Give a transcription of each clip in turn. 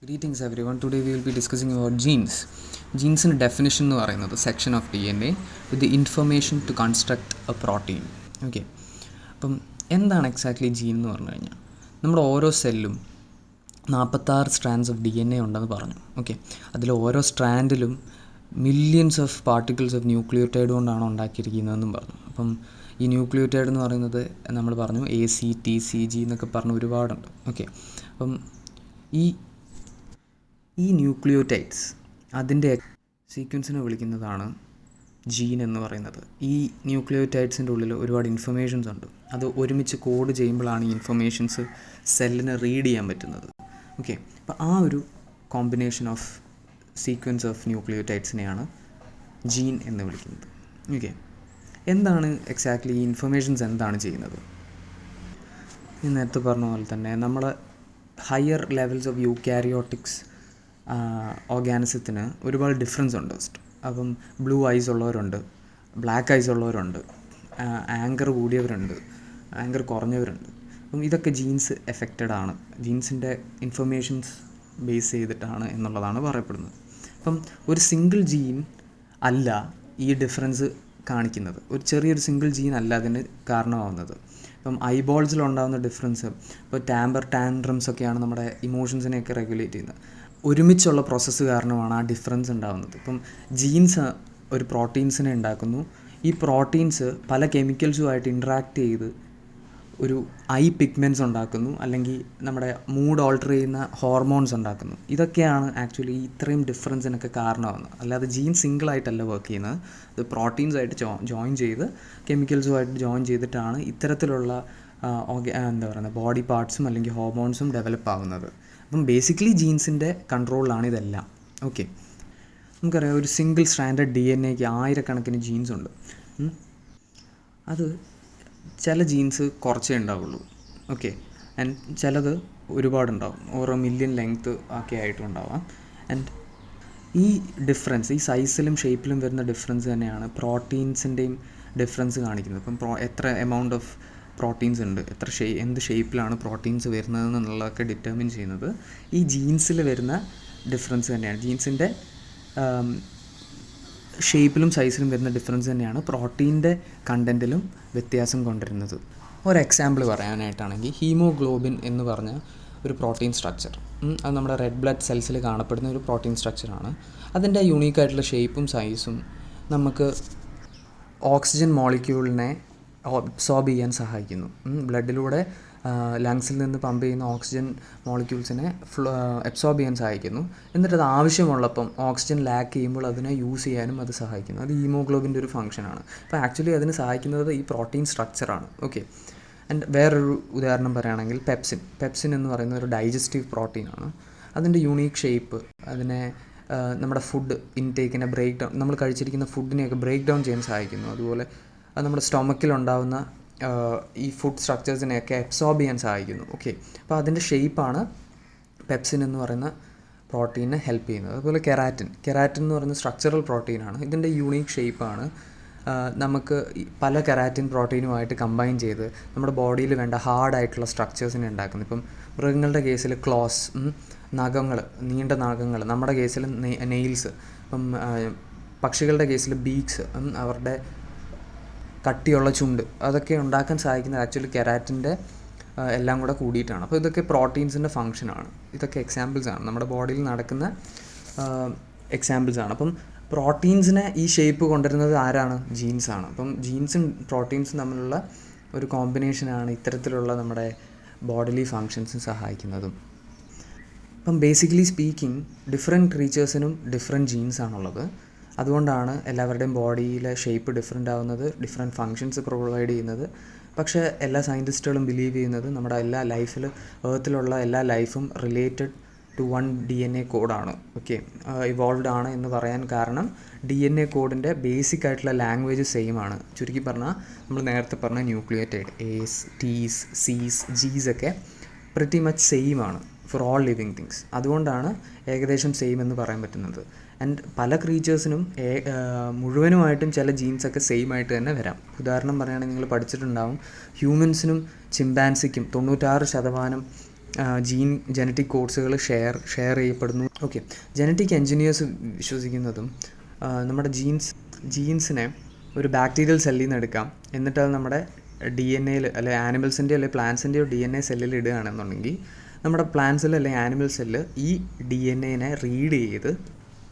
Greetings everyone. Today we will be discussing about genes. ജീൻസിൻ്റെ definition എന്ന് പറയുന്നത് section of D N A with the information to construct a protein. Okay, അപ്പം എന്താണ് exactly gene എന്ന് പറഞ്ഞു കഴിഞ്ഞാൽ നമ്മുടെ ഓരോ സെല്ലും 46 strands of D N A ഉണ്ടെന്ന് പറഞ്ഞു. ഓക്കെ, അതിൽ ഓരോ സ്ട്രാൻഡിലും millions of particles of nucleotide കൊണ്ടാണ് ഉണ്ടാക്കിയിരിക്കുന്നതെന്നും പറഞ്ഞു. അപ്പം ഈ ന്യൂക്ലിയോടൈഡ് എന്ന് പറയുന്നത് നമ്മൾ പറഞ്ഞു ACTCG എന്നൊക്കെ പറഞ്ഞ് ഒരുപാടുണ്ട്. ഓക്കെ, അപ്പം ഈ ന്യൂക്ലിയോടൈഡ്സ് അതിൻ്റെ സീക്വൻസിനെ വിളിക്കുന്നതാണ് ജീൻ എന്ന് പറയുന്നത്. ഈ ന്യൂക്ലിയോടൈഡ്സിൻ്റെ ഉള്ളിൽ ഒരുപാട് ഇൻഫർമേഷൻസ് ഉണ്ട്. അത് ഒരുമിച്ച് കോഡ് ചെയ്യുമ്പോഴാണ് ഈ ഇൻഫർമേഷൻസ് സെല്ലിന് റീഡ് ചെയ്യാൻ പറ്റുന്നത്. ഓക്കെ, അപ്പോൾ ആ ഒരു കോമ്പിനേഷൻ ഓഫ് സീക്വൻസ് ഓഫ് ന്യൂക്ലിയോടൈഡ്സിനെയാണ് ജീൻ എന്ന് വിളിക്കുന്നത്. ഓക്കെ, എന്താണ് എക്സാക്ട്ലി ഈ ഇൻഫർമേഷൻസ് എന്താണ് ചെയ്യുന്നത്? ഞാൻ നേരത്തെ പറഞ്ഞ പോലെ തന്നെ നമ്മളെ ഹയർ ലെവൽസ് ഓഫ് യൂക്യാരിയോട്ടിക്സ് ഓർഗാനിസത്തിന് ഒരുപാട് ഡിഫറൻസ് ഉണ്ട്. അപ്പം ബ്ലൂ ഐസ് ഉള്ളവരുണ്ട്, ബ്ലാക്ക് ഐസ് ഉള്ളവരുണ്ട്, ആങ്കർ കൂടിയവരുണ്ട്, ആങ്കർ കുറഞ്ഞവരുണ്ട്. അപ്പം ഇതൊക്കെ ജീൻസ് എഫക്റ്റഡ് ആണ്, ജീൻസിൻ്റെ ഇൻഫർമേഷൻസ് ബേസ് ചെയ്തിട്ടാണ് എന്നുള്ളതാണ് പറയപ്പെടുന്നത്. അപ്പം ഒരു സിംഗിൾ ജീൻ അല്ല ഈ ഡിഫറൻസ് കാണിക്കുന്നത്, ഒരു ചെറിയൊരു സിംഗിൾ ജീൻ അല്ല അതിന് കാരണമാവുന്നത്. ഇപ്പം ഐബോൾസിലുണ്ടാകുന്ന ഡിഫറൻസ്, ഇപ്പോൾ ടാമ്പർ ടാൻഡ്രംസ് ഒക്കെയാണ് നമ്മുടെ ഇമോഷൻസിനെയൊക്കെ റെഗുലേറ്റ് ചെയ്യുന്നത്. ഒരുമിച്ചുള്ള പ്രോസസ്സ് കാരണമാണ് ആ ഡിഫറൻസ് ഉണ്ടാകുന്നത്. ഇപ്പം ജീൻസ് ഒരു പ്രോട്ടീൻസിനെ ഉണ്ടാക്കുന്നു. ഈ പ്രോട്ടീൻസ് പല കെമിക്കൽസുമായിട്ട് ഇൻട്രാക്ട് ചെയ്ത് ഒരു ഐ പിഗ്മെൻറ്റ്സ് ഉണ്ടാക്കുന്നു, അല്ലെങ്കിൽ നമ്മുടെ മൂഡ് ഓൾട്ടർ ചെയ്യുന്ന ഹോർമോൺസ് ഉണ്ടാക്കുന്നു. ഇതൊക്കെയാണ് ആക്ച്വലി ഇത്രയും ഡിഫറൻസിനൊക്കെ കാരണമാകുന്നത്. അല്ലാതെ ജീൻ സിംഗിളായിട്ടല്ല വർക്ക് ചെയ്യുന്നത്, അത് പ്രോട്ടീൻസായിട്ട് ജോയിൻ ചെയ്ത് കെമിക്കൽസുമായിട്ട് ജോയിൻ ചെയ്തിട്ടാണ് ഇത്തരത്തിലുള്ള എന്താ പറയുന്നത് ബോഡി പാർട്സും അല്ലെങ്കിൽ ഹോർമോൺസും ഡെവലപ്പ് ആകുന്നത്. അപ്പം ബേസിക്കലി ജീൻസിൻ്റെ കൺട്രോളിലാണ് ഇതെല്ലാം. ഓക്കെ, നമുക്കറിയാം ഒരു സിംഗിൾ സ്ട്രാൻഡഡ് ഡി എൻ എക്ക് ആയിരക്കണക്കിന് ജീൻസ് ഉണ്ട്. അത് ചില ജീൻസ് കുറച്ചേ ഉണ്ടാവുള്ളൂ. ഓക്കെ, ആൻഡ് ചിലത് ഒരുപാടുണ്ടാവും, ഓരോ മില്യൺ ലെങ്ത്ത് ഒക്കെ ആയിട്ടുണ്ടാവാം. ആൻഡ് ഈ ഡിഫറൻസ്, ഈ സൈസിലും ഷേപ്പിലും വരുന്ന ഡിഫറൻസ് തന്നെയാണ് പ്രോട്ടീൻസിൻ്റെയും ഡിഫറൻസ് കാണിക്കുന്നത്. ഇപ്പം എത്ര എമൗണ്ട് ഓഫ് പ്രോട്ടീൻസ് ഉണ്ട്, എന്ത് ഷേപ്പിലാണ് പ്രോട്ടീൻസ് വരുന്നതെന്നുള്ളതൊക്കെ ഡിറ്റർമിൻ ചെയ്യുന്നത് ഈ ജീൻസിൽ വരുന്ന ഡിഫറൻസ് തന്നെയാണ്. ജീൻസിൻ്റെ ഷേപ്പിലും സൈസിലും വരുന്ന ഡിഫറൻസ് തന്നെയാണ് പ്രോട്ടീൻ്റെ കണ്ടൻറ്റിലും വ്യത്യാസം കൊണ്ടുവരുന്നത്. ഒരു എക്സാമ്പിൾ പറയാനായിട്ടാണെങ്കിൽ ഹീമോഗ്ലോബിൻ എന്ന് പറഞ്ഞ ഒരു പ്രോട്ടീൻ സ്ട്രക്ചർ, അത് നമ്മുടെ റെഡ് ബ്ലഡ് സെൽസിൽ കാണപ്പെടുന്ന ഒരു പ്രോട്ടീൻ സ്ട്രക്ചറാണ്. അതിൻ്റെ യൂണീക്കായിട്ടുള്ള ഷേപ്പും സൈസും നമുക്ക് ഓക്സിജൻ മോളിക്യൂളിനെ അബ്സോർബ് ചെയ്യാൻ സഹായിക്കുന്നു. ബ്ലഡിലൂടെ ലങ്സിൽ നിന്ന് പമ്പ് ചെയ്യുന്ന ഓക്സിജൻ മോളിക്യൂൾസിനെ അബ്സോർബ് ചെയ്യാൻ സഹായിക്കുന്നു. എന്നിട്ട് അത് ആവശ്യമുള്ളപ്പം ഓക്സിജൻ ലാക്ക് ചെയ്യുമ്പോൾ അതിനെ യൂസ് ചെയ്യാനും അത് സഹായിക്കുന്നു. അത് ഹീമോഗ്ലോബിൻ്റെ ഒരു ഫംഗ്ഷനാണ്. അപ്പോൾ ആക്ച്വലി അതിന് സഹായിക്കുന്നത് ഈ പ്രോട്ടീൻ സ്ട്രക്ചറാണ്. ഓക്കെ, ആൻഡ് വേറൊരു ഉദാഹരണം പറയുകയാണെങ്കിൽ പെപ്സിൻ എന്ന് പറയുന്ന ഒരു ഡൈജസ്റ്റീവ് പ്രോട്ടീനാണ്. അതിൻ്റെ യുണീക്ക് ഷേപ്പ് അതിനെ നമ്മുടെ ഫുഡ് ഇൻടേക്കിനെ ബ്രേക്ക് ഡൗൺ, നമ്മൾ കഴിച്ചിരിക്കുന്ന ഫുഡിനെയൊക്കെ ബ്രേക്ക് ഡൗൺ ചെയ്യാൻ സഹായിക്കുന്നു. അതുപോലെ അത് നമ്മുടെ സ്റ്റൊമക്കിലുണ്ടാകുന്ന ഈ ഫുഡ് സ്ട്രക്ചേഴ്സിനെയൊക്കെ അബ്സോർബ് ചെയ്യാൻ സഹായിക്കുന്നു. ഓക്കെ, അപ്പോൾ അതിൻ്റെ ഷേപ്പാണ് പെപ്സിൻ എന്ന് പറയുന്ന പ്രോട്ടീനെ ഹെൽപ്പ് ചെയ്യുന്നത്. അതുപോലെ കെരാറ്റിൻ എന്ന് പറയുന്ന സ്ട്രക്ചറൽ പ്രോട്ടീനാണ്. ഇതിൻ്റെ യൂണീക്ക് ഷേപ്പാണ് നമുക്ക് പല കെരാറ്റിൻ പ്രോട്ടീനുമായിട്ട് കമ്പൈൻ ചെയ്ത് നമ്മുടെ ബോഡിയിൽ വേണ്ട ഹാർഡായിട്ടുള്ള സ്ട്രക്ചേഴ്സിനെ ഉണ്ടാക്കുന്നത്. ഇപ്പം മൃഗങ്ങളുടെ കേസിൽ ക്ലോസ്, നഖങ്ങൾ, നീണ്ട നഖങ്ങൾ, നമ്മുടെ കേസിൽ നെയിൽസ്, ഇപ്പം പക്ഷികളുടെ കേസിൽ ബീക്സ്, അവരുടെ കട്ടിയുള്ള ചുണ്ട്, അതൊക്കെ ഉണ്ടാക്കാൻ സഹായിക്കുന്നത് ആക്ച്വലി കെരാറ്റിൻ്റെ എല്ലാം കൂടെ കൂടിയിട്ടാണ്. അപ്പോൾ ഇതൊക്കെ പ്രോട്ടീൻസിൻ്റെ ഫംഗ്ഷനാണ്. ഇതൊക്കെ എക്സാമ്പിൾസാണ്, നമ്മുടെ ബോഡിയിൽ നടക്കുന്ന എക്സാമ്പിൾസാണ്. അപ്പം പ്രോട്ടീൻസിനെ ഈ ഷേപ്പ് കൊണ്ടുവരുന്നത് ആരാണ്? ജീൻസാണ്. അപ്പം ജീൻസും പ്രോട്ടീൻസും തമ്മിലുള്ള ഒരു കോമ്പിനേഷനാണ് ഇത്തരത്തിലുള്ള നമ്മുടെ ബോഡിലി ഫങ്ഷൻസിന് സഹായിക്കുന്നതും. അപ്പം ബേസിക്കലി സ്പീക്കിംഗ് ഡിഫറെൻറ്റ് ക്രീച്ചേഴ്സിനും ഡിഫറെൻറ്റ് ജീൻസാണുള്ളത്. അതുകൊണ്ടാണ് എല്ലാവരുടെയും ബോഡിയിലെ ഷേപ്പ് ഡിഫറെൻ്റ് ആവുന്നത്, ഡിഫറെൻറ്റ് ഫങ്ഷൻസ് പ്രൊവൈഡ് ചെയ്യുന്നത്. പക്ഷേ എല്ലാ സയൻറ്റിസ്റ്റുകളും ബിലീവ് ചെയ്യുന്നത് നമ്മുടെ എല്ലാ എർത്തിലുള്ള എല്ലാ ലൈഫും റിലേറ്റഡ് ടു വൺ DNA കോഡാണ്. ഓക്കെ, ഇവോൾവ്ഡ് ആണ് എന്ന് പറയാൻ കാരണം DNA കോഡിൻ്റെ ബേസിക് ആയിട്ടുള്ള ലാംഗ്വേജ് സെയിം ആണ്. ചുരുക്കി പറഞ്ഞാൽ നമ്മൾ നേരത്തെ പറഞ്ഞ nucleotide A's, T's, C's, G's ഒക്കെ പ്രിറ്റി മച്ച് സെയിം ആണ് ഫോർ ഓൾ ലിവിങ് തിങ്സ്. അതുകൊണ്ടാണ് ഏകദേശം സെയിം എന്ന് പറയാൻ പറ്റുന്നത്. ആൻഡ് പല ക്രീച്ചേഴ്സിനും മുഴുവനുമായിട്ടും ചില ജീൻസൊക്കെ സെയിം ആയിട്ട് തന്നെ വരാം. ഉദാഹരണം പറയുകയാണെങ്കിൽ നിങ്ങൾ പഠിച്ചിട്ടുണ്ടാവും, ഹ്യൂമൻസിനും ചിമ്പാൻസിക്കും 96% ജനറ്റിക് കോഡ്സുകൾ ഷെയർ ചെയ്യപ്പെടുന്നു. ഓക്കെ, ജനറ്റിക് എൻജിനീയേഴ്സ് വിശ്വസിക്കുന്നതും നമ്മുടെ ജീൻസിനെ ഒരു ബാക്ടീരിയൽ സെല്ലിൽ നിന്ന് എടുക്കാം, എന്നിട്ട് അത് നമ്മുടെ DNA അല്ലെങ്കിൽ ആനിമൽസിൻ്റെയോ അല്ലെങ്കിൽ പ്ലാന്റ്സിൻ്റെയോ DNA സെല്ലിൽ ഇടുകയാണെന്നുണ്ടെങ്കിൽ നമ്മുടെ പ്ലാന്റ്സിൽ അല്ലെങ്കിൽ ആനിമൽ സെല്ല് ഈ DNA റീഡ് ചെയ്ത്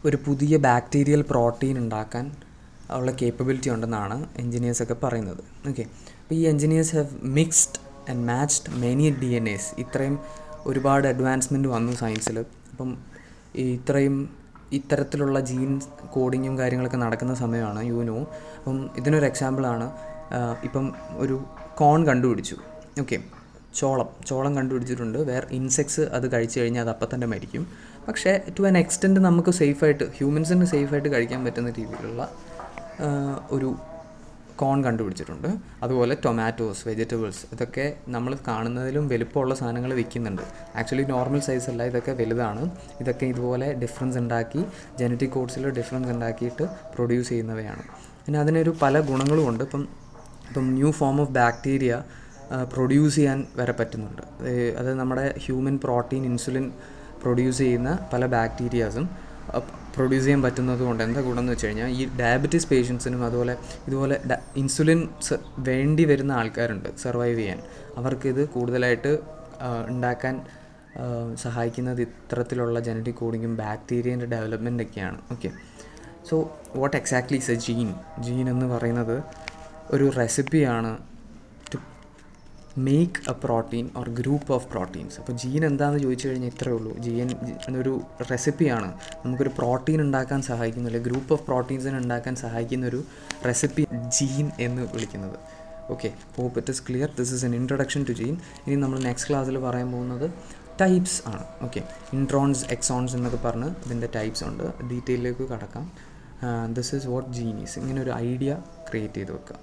ഒരു പുതിയ ബാക്ടീരിയൽ പ്രോട്ടീൻ ഉണ്ടാക്കാൻ ഉള്ള കേപ്പബിലിറ്റി ഉണ്ടെന്നാണ് എൻജിനീയേഴ്സൊക്കെ പറയുന്നത്. ഓക്കെ, അപ്പോൾ ഈ engineers have mixed and matched many DNAs. ഇത്രയും ഒരുപാട് അഡ്വാൻസ്മെൻറ്റ് വന്നു സയൻസിൽ. അപ്പം ഇത്തരത്തിലുള്ള ജീൻ കോഡിങ്ങും കാര്യങ്ങളൊക്കെ നടക്കുന്ന സമയമാണ് അപ്പം ഇതിനൊരു എക്സാമ്പിളാണ് ഇപ്പം ഒരു കോൺ കണ്ടുപിടിച്ചു. ഓക്കെ, ചോളം കണ്ടുപിടിച്ചിട്ടുണ്ട്. ഇൻസെക്ട്സ് അത് കഴിച്ചു കഴിഞ്ഞാൽ അത് അപ്പം തന്നെ മരിക്കും. പക്ഷേ ടു ആൻ എക്സ്റ്റെൻറ്റ് നമുക്ക് ഹ്യൂമൻസിന് സേഫായിട്ട് കഴിക്കാൻ പറ്റുന്ന രീതിയിലുള്ള ഒരു കോൺ കണ്ടുപിടിച്ചിട്ടുണ്ട്. അതുപോലെ ടൊമാറ്റോസ്, വെജിറ്റബിൾസ്, ഇതൊക്കെ നമ്മൾ കാണുന്നതിലും വലുപ്പമുള്ള സാധനങ്ങൾ വിൽക്കുന്നുണ്ട്. ആക്ച്വലി നോർമൽ സൈസ് അല്ല, ഇതൊക്കെ വലുതാണ്. ഇതൊക്കെ ഇതുപോലെ ഡിഫറൻസ് ഉണ്ടാക്കി ജനറ്റിക് കോഡ്സിൽ ഡിഫറൻസ് ഉണ്ടാക്കിയിട്ട് പ്രൊഡ്യൂസ് ചെയ്യുന്നവയാണ്. പിന്നെ അതിനൊരു പല ഗുണങ്ങളുമുണ്ട്. ഇപ്പം new form of bacteria produce ചെയ്യാൻ വരെ പറ്റുന്നുണ്ട്. അത് നമ്മുടെ ഹ്യൂമൻ പ്രോട്ടീൻ, ഇൻസുലിൻ പ്രൊഡ്യൂസ് ചെയ്യുന്ന പല ബാക്ടീരിയാസും പ്രൊഡ്യൂസ് ചെയ്യാൻ പറ്റുന്നത് കൊണ്ട് എന്താ ഗുണം എന്ന് വെച്ച് കഴിഞ്ഞാൽ, ഈ ഡയബറ്റീസ് പേഷ്യൻസിനും ഇതുപോലെ ഇൻസുലിൻ വേണ്ടി വരുന്ന ആൾക്കാരുണ്ട് സർവൈവ് ചെയ്യാൻ. അവർക്കിത് കൂടുതലായിട്ട് ഉണ്ടാക്കാൻ സഹായിക്കുന്നത് ഇത്തരത്തിലുള്ള ജനറ്റിക് കോഡിങ്ങും ബാക്ടീരിയൻ്റെ ഡെവലപ്മെൻറ്റൊക്കെയാണ്. Okay, so what exactly is a gene എന്ന് പറയുന്നത് ഒരു റെസിപ്പിയാണ് to make a protein or group of proteins. അപ്പോൾ ജീൻ എന്താണെന്ന് ചോദിച്ചു കഴിഞ്ഞാൽ ഇത്രയേ ഉള്ളൂ. ഒരു റെസിപ്പിയാണ് നമുക്കൊരു പ്രോട്ടീൻ ഉണ്ടാക്കാൻ സഹായിക്കുന്ന, അല്ലെങ്കിൽ ഗ്രൂപ്പ് ഓഫ് പ്രോട്ടീൻസിനെ ഉണ്ടാക്കാൻ സഹായിക്കുന്ന ഒരു റെസിപ്പി ജീൻ എന്ന് വിളിക്കുന്നത്. Okay, hope it is clear. This is an introduction to gene. ഇനി നമ്മൾ നെക്സ്റ്റ് ക്ലാസ്സിൽ പറയാൻ പോകുന്നത് ടൈപ്സ് ആണ്. ഓക്കെ, ഇൻട്രോൺസ്, എക്സോൺസ് എന്നൊക്കെ പറഞ്ഞ് ഇതിൻ്റെ ടൈപ്സ് ഉണ്ട്. ഡീറ്റെയിലേക്ക് കടക്കാം. This is what gene is. ഇങ്ങനെ ഒരു ഐഡിയ ക്രിയേറ്റ് ചെയ്ത് വെക്കുക.